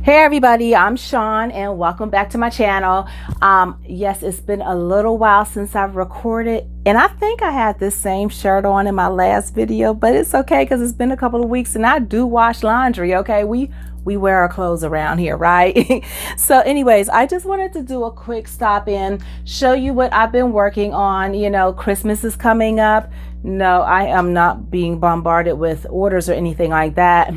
Hey everybody, I'm Sean and welcome back to my channel. Yes, it's been a little while since I've recorded, and I think I had this same shirt on in my last video, but it's okay because it's been a couple of weeks and I do wash laundry. Okay, we wear our clothes around here, right? So anyways, I just wanted to do a quick stop in, show you what I've been working on. You know, Christmas is coming up. No, I am not being bombarded with orders or anything like that.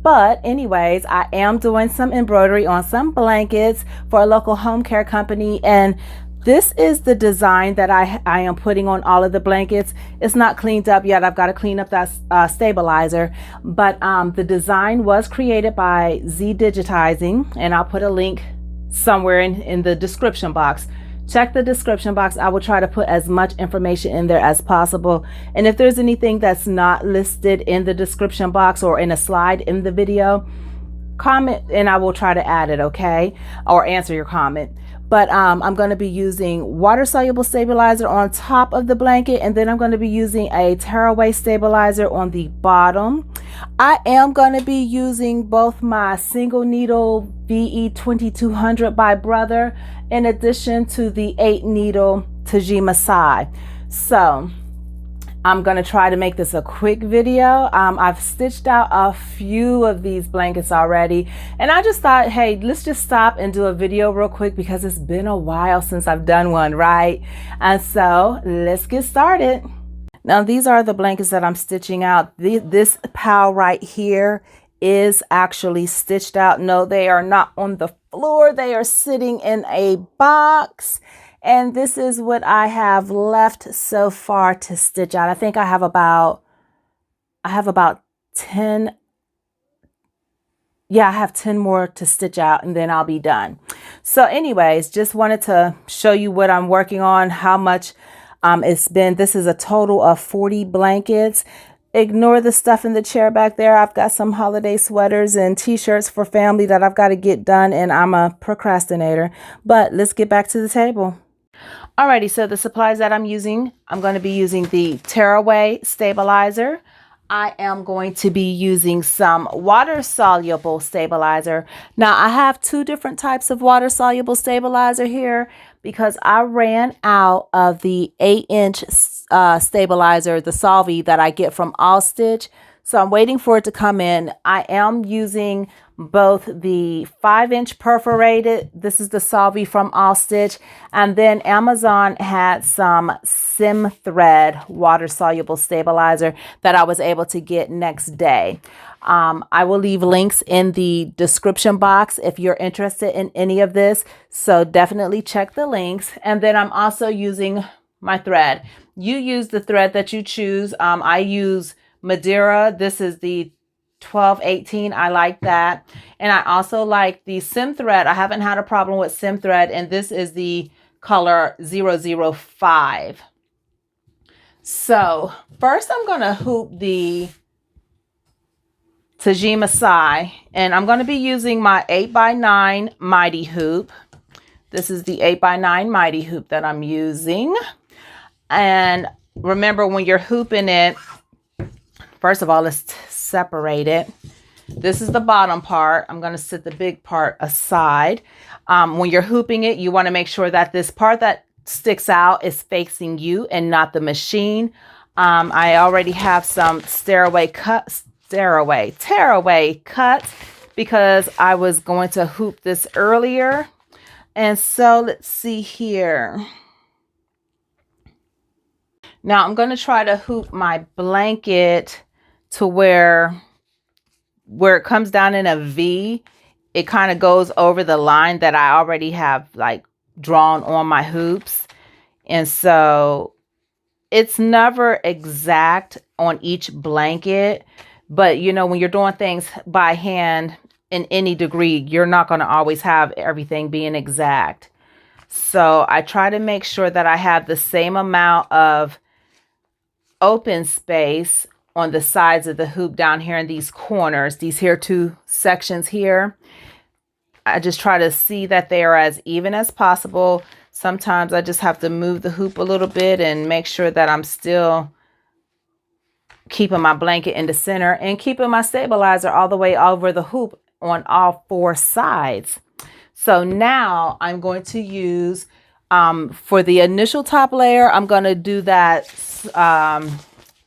But anyways, I am doing some embroidery on some blankets for a local home care company, and this is the design that I am putting on all of the blankets. It's not cleaned up yet. I've got to clean up that stabilizer, but the design was created by ZDIGITIZING, and I'll put a link somewhere in the description box. Check the description box. I will try to put as much information in there as possible. And if there's anything that's not listed in the description box or in a slide in the video, comment and I will try to add it, okay? Or answer your comment. But I'm going to be using water soluble stabilizer on top of the blanket, and then I'm going to be using a tearaway stabilizer on the bottom. I am going to be using both my single needle VE 2200 by Brother in addition to the 8 needle Tajima side. So I'm going to try to make this a quick video. I've stitched out a few of these blankets already, and I just thought, hey, let's just stop and do a video real quick because it's been a while since I've done one, right? And so let's get started. Now, these are the blankets that I'm stitching out. This pile right here is actually stitched out. No, they are not on the floor. They are sitting in a box. And this is what I have left so far to stitch out. I think I have about 10. Yeah, I have 10 more to stitch out and then I'll be done. So anyways, just wanted to show you what I'm working on, how much it's been. This is a total of 40 blankets. Ignore the stuff in the chair back there. I've got some holiday sweaters and t-shirts for family that I've got to get done, and I'm a procrastinator. But let's get back to the table. Alrighty, so the supplies that I'm using, I'm going to be using the tearaway stabilizer. I am going to be using some water soluble stabilizer. Now I have two different types of water soluble stabilizer here because I ran out of the 8-inch stabilizer, the Solvay that I get from All Stitch. So I'm waiting for it to come in. I am using both the 5-inch perforated. This is the Solvay from All Stitch. And then Amazon had some Sim thread water soluble stabilizer that I was able to get next day. I will leave links in the description box if you're interested in any of this. So definitely check the links. And then I'm also using my thread. You use the thread that you choose. I use Madeira. This is the 1218. I like that. And I also like the Sim thread. I haven't had a problem with Sim thread, and this is the color 005. So first I'm going to hoop the Tajima side, and I'm going to be using my 8x9 mighty hoop. This is the 8x9 mighty hoop that I'm using. And remember, when you're hooping it, first of all, let's separate it. This is the bottom part. I'm going to set the big part aside. When you're hooping it, you want to make sure that this part that sticks out is facing you and not the machine. I already have some tearaway cuts because I was going to hoop this earlier. And so let's see here. Now I'm going to try to hoop my blanket to where it comes down in a V. It kind of goes over the line that I already have like drawn on my hoops. And so it's never exact on each blanket, but you know, when you're doing things by hand in any degree, you're not going to always have everything being exact. So I try to make sure that I have the same amount of open space on the sides of the hoop down here in these corners, these here two sections here. I just try to see that they are as even as possible. Sometimes I just have to move the hoop a little bit and make sure that I'm still keeping my blanket in the center and keeping my stabilizer all the way over the hoop on all 4 sides. So now I'm going to use, for the initial top layer, I'm going to do that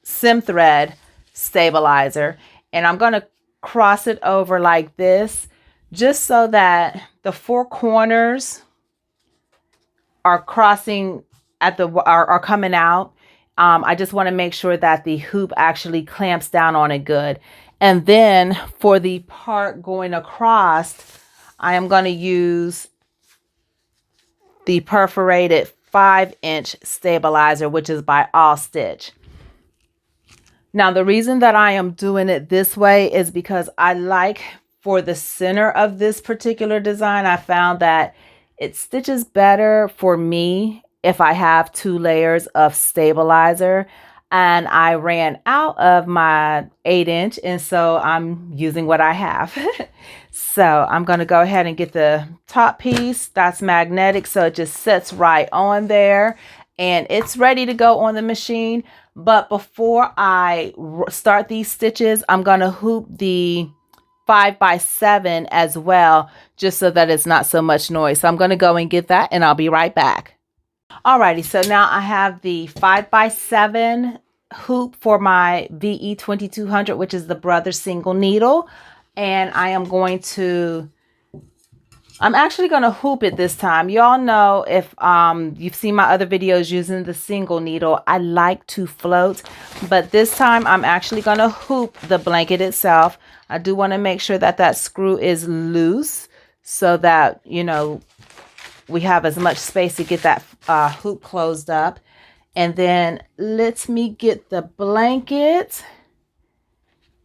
sim thread stabilizer, and I'm going to cross it over like this, just so that the 4 corners are crossing at the are coming out. I just want to make sure that the hoop actually clamps down on it good. And then for the part going across, I am going to use the perforated 5-inch stabilizer, which is by All Stitch. Now, the reason that I am doing it this way is because I like, for the center of this particular design, I found that it stitches better for me if I have 2 layers of stabilizer, and I ran out of my 8-inch, and so I'm using what I have. So I'm going to go ahead and get the top piece that's magnetic, so it just sits right on there and it's ready to go on the machine. But before I start these stitches, I'm going to hoop the 5x7 as well, just so that it's not so much noise. So I'm going to go and get that, and I'll be right back. Alrighty, so now I have the 5x7 hoop for my VE 2200, which is the brother single needle, and I'm actually going to hoop it this time. Y'all know, if you've seen my other videos using the single needle, I like to float, but this time I'm actually going to hoop the blanket itself. I do want to make sure that that screw is loose, so that, you know, we have as much space to get that hoop closed up. And then let me get the blanket.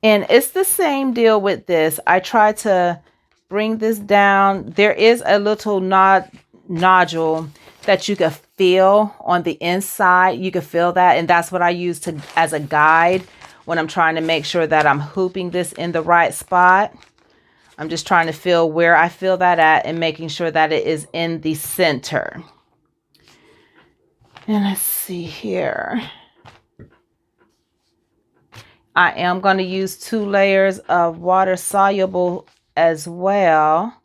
And it's the same deal with this. I try to bring this down. There is a little nodule that you can feel on the inside. You can feel that, and that's what I use as a guide when I'm trying to make sure that I'm hooping this in the right spot. I'm just trying to feel where I feel that at and making sure that it is in the center. And let's see here. I am going to use 2 layers of water soluble as well.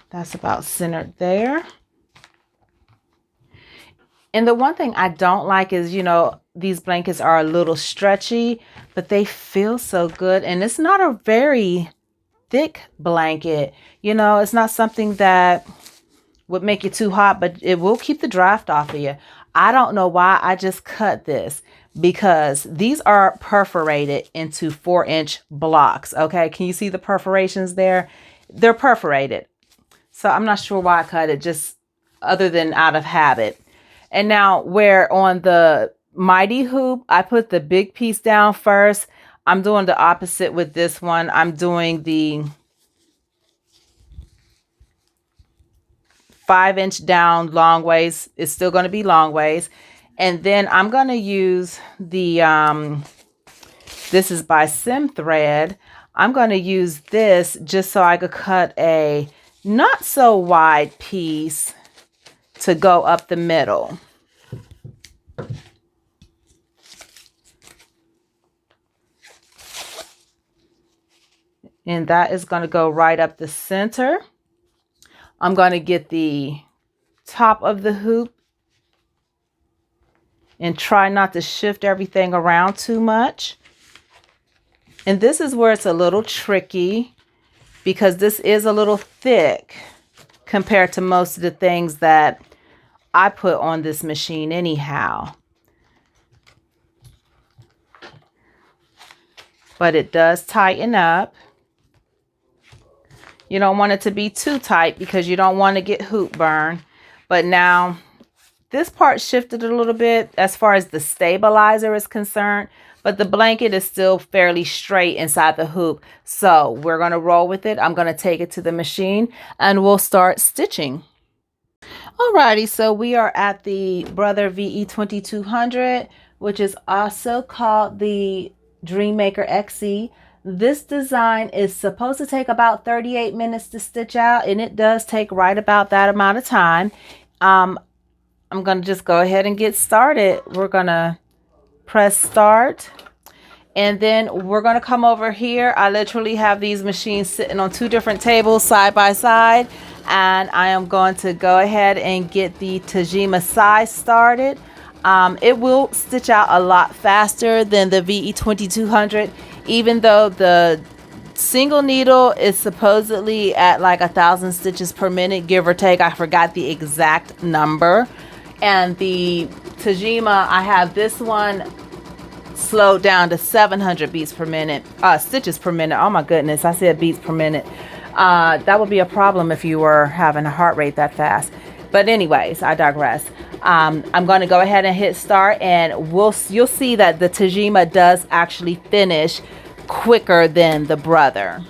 That's about centered there. And the one thing I don't like is, you know, these blankets are a little stretchy, but they feel so good. And it's not a very thick blanket. You know, it's not something that would make you too hot, but it will keep the draft off of you. I don't know why I just cut this, because these are perforated into 4-inch blocks. Okay, can you see the perforations there? They're perforated. So I'm not sure why I cut it, just other than out of habit. And now, where on the Mighty hoop, I put the big piece down first, I'm doing the opposite with this one. I'm doing the 5-inch down long ways. It's still going to be long ways. And then I'm going to use the, this is by Sim Thread. I'm going to use this just so I could cut a not so wide piece to go up the middle. And that is going to go right up the center. I'm going to get the top of the hoop and try not to shift everything around too much. And this is where it's a little tricky, because this is a little thick compared to most of the things that I put on this machine anyhow. But it does tighten up. You don't want it to be too tight because you don't want to get hoop burn. But now this part shifted a little bit as far as the stabilizer is concerned, but the blanket is still fairly straight inside the hoop. So we're going to roll with it. I'm going to take it to the machine and we'll start stitching. Alrighty, so we are at the Brother VE 2200, which is also called the Dreammaker XE. This design is supposed to take about 38 minutes to stitch out, and it does take right about that amount of time. I'm going to just go ahead and get started. We're going to press start, And then we're going to come over here. I literally have these machines sitting on 2 different tables side by side. And I am going to go ahead and get the Tajima size started. It will stitch out a lot faster than the VE2200, even though the single needle is supposedly at like 1,000 stitches per minute, give or take. I forgot the exact number. And the Tajima, I have this one slowed down to 700 beats per minute, stitches per minute. Oh my goodness, I said beats per minute. That would be a problem if you were having a heart rate that fast. But anyways, I digress. I'm going to go ahead and hit start, and you'll see that the Tajima does actually finish quicker than the brother.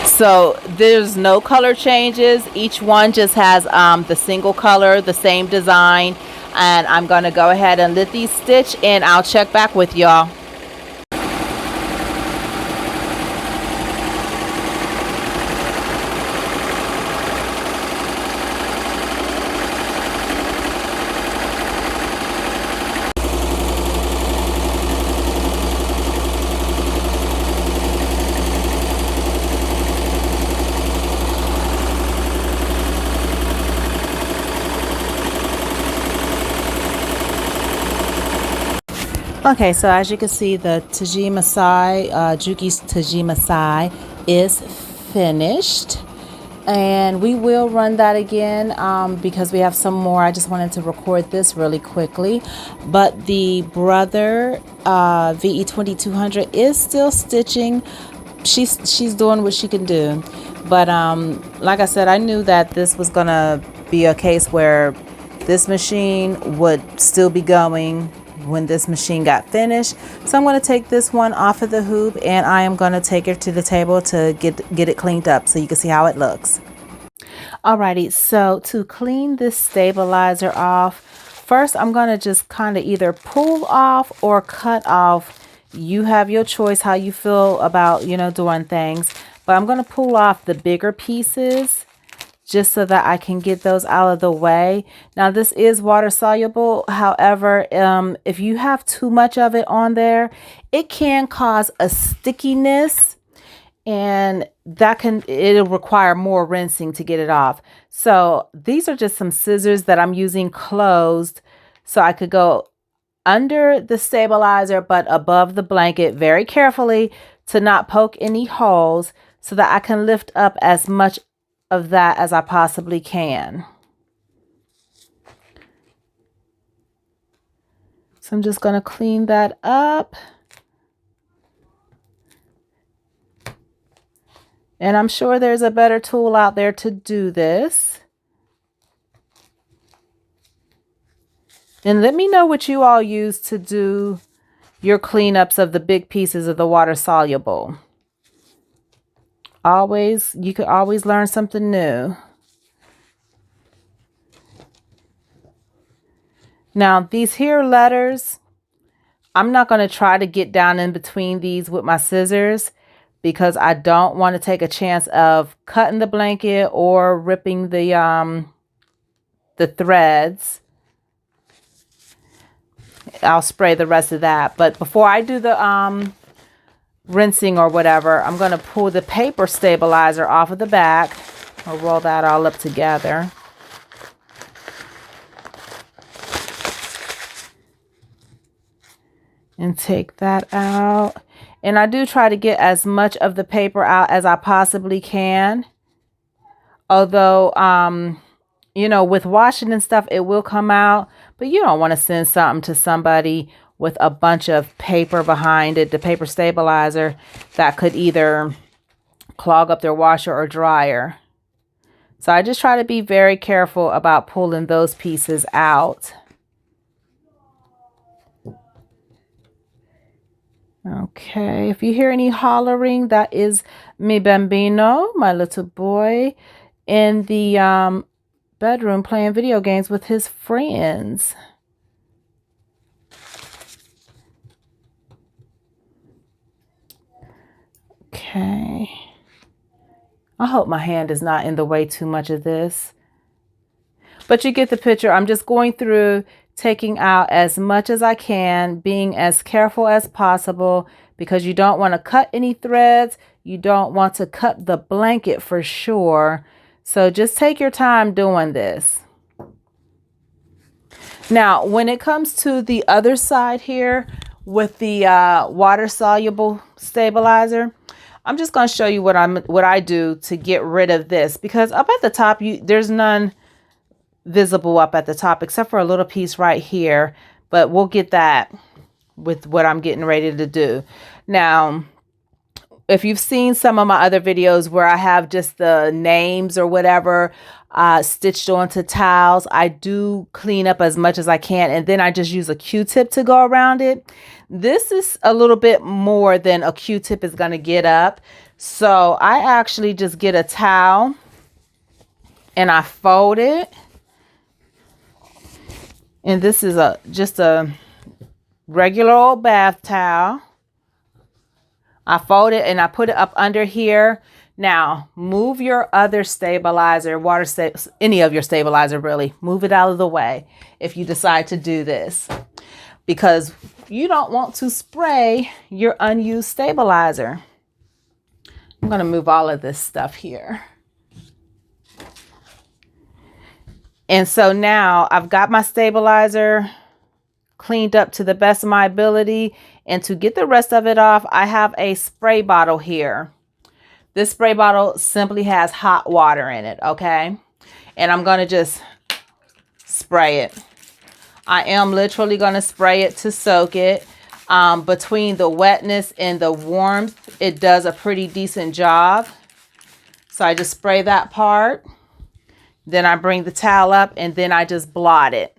So there's no color changes. Each one just has the single color, the same design. And I'm going to go ahead and let these stitch, and I'll check back with y'all. Okay, so as you can see, the Tajima Sai, Juki's Tajima Sai is finished. And we will run that again because we have some more. I just wanted to record this really quickly. But the brother VE2200 is still stitching. She's doing what she can do. But like I said, I knew that this was going to be a case where this machine would still be going when this machine got finished. So I'm going to take this one off of the hoop, and I am going to take it to the table to get it cleaned up so you can see how it looks. Alrighty, so to clean this stabilizer off, first I'm going to just kind of either pull off or cut off. You have your choice how you feel about, doing things. But I'm going to pull off the bigger pieces just so that I can get those out of the way. Now this is water soluble. However, if you have too much of it on there, it can cause a stickiness, and it'll require more rinsing to get it off. So these are just some scissors that I'm using closed so I could go under the stabilizer but above the blanket very carefully to not poke any holes, so that I can lift up as much of that as I possibly can. So I'm just going to clean that up. And I'm sure there's a better tool out there to do this. And let me know what you all use to do your cleanups of the big pieces of the water soluble. You could always learn something new. Now these here letters, I'm not going to try to get down in between these with my scissors because I don't want to take a chance of cutting the blanket or ripping the threads. I'll spray the rest of that. But before I do the rinsing or whatever, I'm going to pull the paper stabilizer off of the back. I'll roll that all up together. And take that out. And I do try to get as much of the paper out as I possibly can. Although, with washing and stuff, it will come out. But you don't want to send something to somebody with a bunch of paper behind it, the paper stabilizer, that could either clog up their washer or dryer. So I just try to be very careful about pulling those pieces out. Okay, if you hear any hollering, that is mi bambino, my little boy, in the bedroom playing video games with his friends. Okay. I hope my hand is not in the way too much of this. But you get the picture. I'm just going through, taking out as much as I can, being as careful as possible, because you don't want to cut any threads. You don't want to cut the blanket for sure. So just take your time doing this. Now, when it comes to the other side here with the water soluble stabilizer, I'm just going to show you what I do to get rid of this, because up at the top, there's none visible up at the top except for a little piece right here, but we'll get that with what I'm getting ready to do. Now, if you've seen some of my other videos where I have just the names or whatever stitched onto towels, I do clean up as much as I can, and then I just use a Q-tip to go around it. This is a little bit more than a Q-tip is going to get up. So I actually just get a towel and I fold it. And this is just a regular old bath towel. I fold it and I put it up under here. Now, move your other stabilizer, any of your stabilizer really. Move it out of the way if you decide to do this, because you don't want to spray your unused stabilizer. I'm going to move all of this stuff here. And so now I've got my stabilizer cleaned up to the best of my ability. And to get the rest of it off, I have a spray bottle here. This spray bottle simply has hot water in it, okay? And I'm going to just spray it. I am literally going to spray it to soak it. Between the wetness and the warmth, it does a pretty decent job. So I just spray that part. Then I bring the towel up and then I just blot it.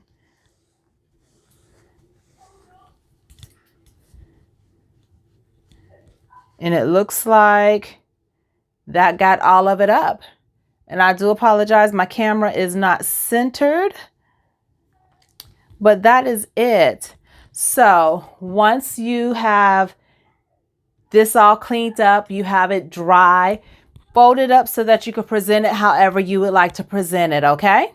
And it looks like that got all of it up. And I do apologize, my camera is not centered. But that is it. So once you have this all cleaned up, you have it dry, fold it up so that you can present it however you would like to present it, okay?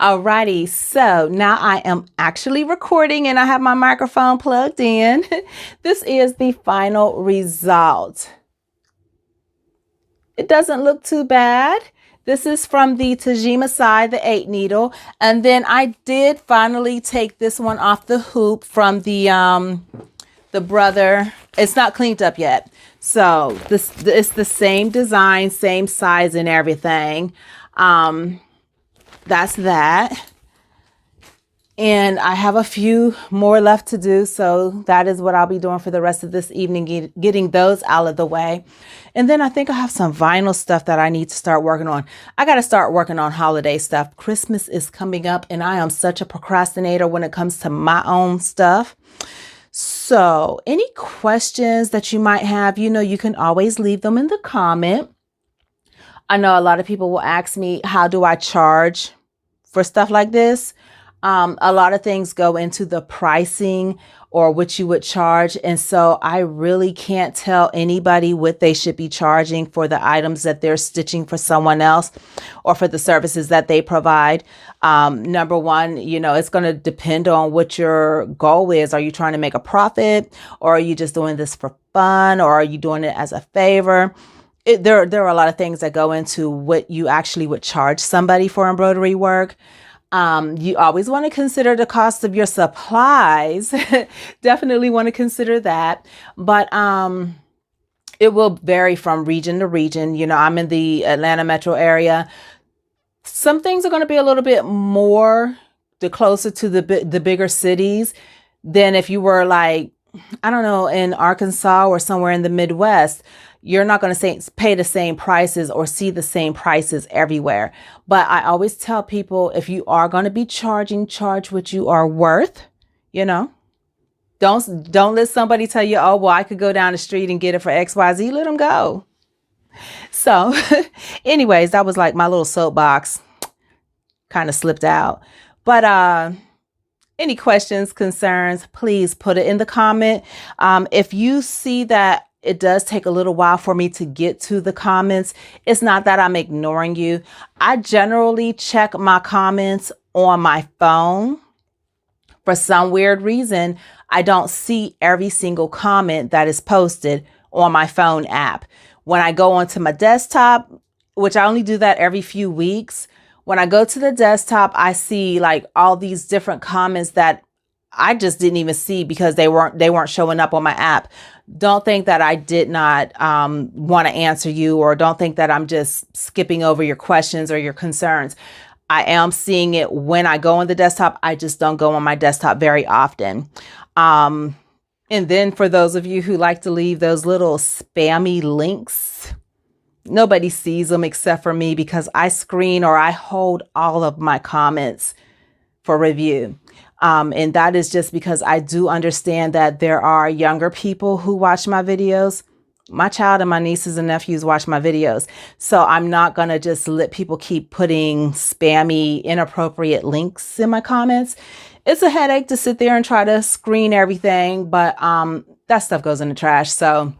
Alrighty, so now I am actually recording and I have my microphone plugged in. This is the final result. It doesn't look too bad. This is from the Tajima side, the 8 needle. And then I did finally take this one off the hoop from the brother. It's not cleaned up yet. So it's the same design, same size and everything. That's that. And I have a few more left to do. So that is what I'll be doing for the rest of this evening, getting those out of the way. And then I think I have some vinyl stuff that I need to start working on. I got to start working on holiday stuff. Christmas is coming up and I am such a procrastinator when it comes to my own stuff. So any questions that you might have, you know, you can always leave them in the comment. I know a lot of people will ask me, how do I charge for stuff like this? A lot of things go into the pricing or what you would charge. And so I really can't tell anybody what they should be charging for the items that they're stitching for someone else or for the services that they provide. Number one, you know, it's going to depend on what your goal is. Are you trying to make a profit, or are you just doing this for fun, or are you doing it as a favor? There are a lot of things that go into what you actually would charge somebody for embroidery work. You always want to consider the cost of your supplies. Definitely want to consider that. But it will vary from region to region. You know, I'm in the Atlanta metro area. Some things are going to be a little bit more the closer to the bigger cities than if you were like, I don't know, in Arkansas or somewhere in the Midwest. You're not going to pay the same prices or see the same prices everywhere. But I always tell people, if you are going to be charging, charge what you are worth. You know, don't let somebody tell you, oh, well, I could go down the street and get it for XYZ. Let them go. So anyways, that was like my little soapbox kind of slipped out. But any questions, concerns, please put it in the comment. If you see that it does take a little while for me to get to the comments. It's not that I'm ignoring you. I generally check my comments on my phone. For some weird reason, I don't see every single comment that is posted on my phone app. When I go onto my desktop, which I only do that every few weeks, when I go to the desktop, I see like all these different comments that I just didn't even see because they weren't showing up on my app. Don't think that I did not want to answer you, or don't think that I'm just skipping over your questions or your concerns. I am seeing it when I go on the desktop. I just don't go on my desktop very often. And then for those of you who like to leave those little spammy links, nobody sees them except for me because I screen or I hold all of my comments for review. And that is just because I do understand that there are younger people who watch my videos. My child and my nieces and nephews watch my videos. So I'm not going to just let people keep putting spammy, inappropriate links in my comments. It's a headache to sit there and try to screen everything, but that stuff goes in the trash. So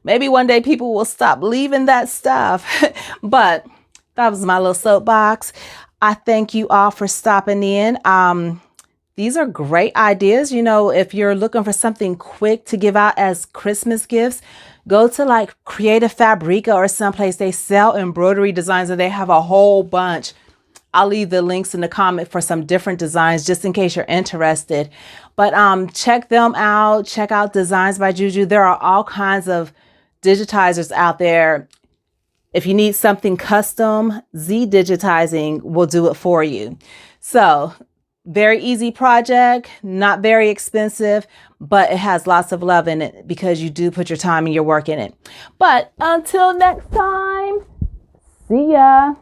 maybe one day people will stop leaving that stuff. But that was my little soapbox. I thank you all for stopping in. These are great ideas. You know, if you're looking for something quick to give out as Christmas gifts, go to like Creative Fabrica or someplace. They sell embroidery designs and they have a whole bunch. I'll leave the links in the comment for some different designs just in case you're interested. But check them out. Check out Designs by Juju. There are all kinds of digitizers out there. If you need something custom, ZDIGITIZING will do it for you. So very easy project, not very expensive, but it has lots of love in it because you do put your time and your work in it. But until next time, see ya.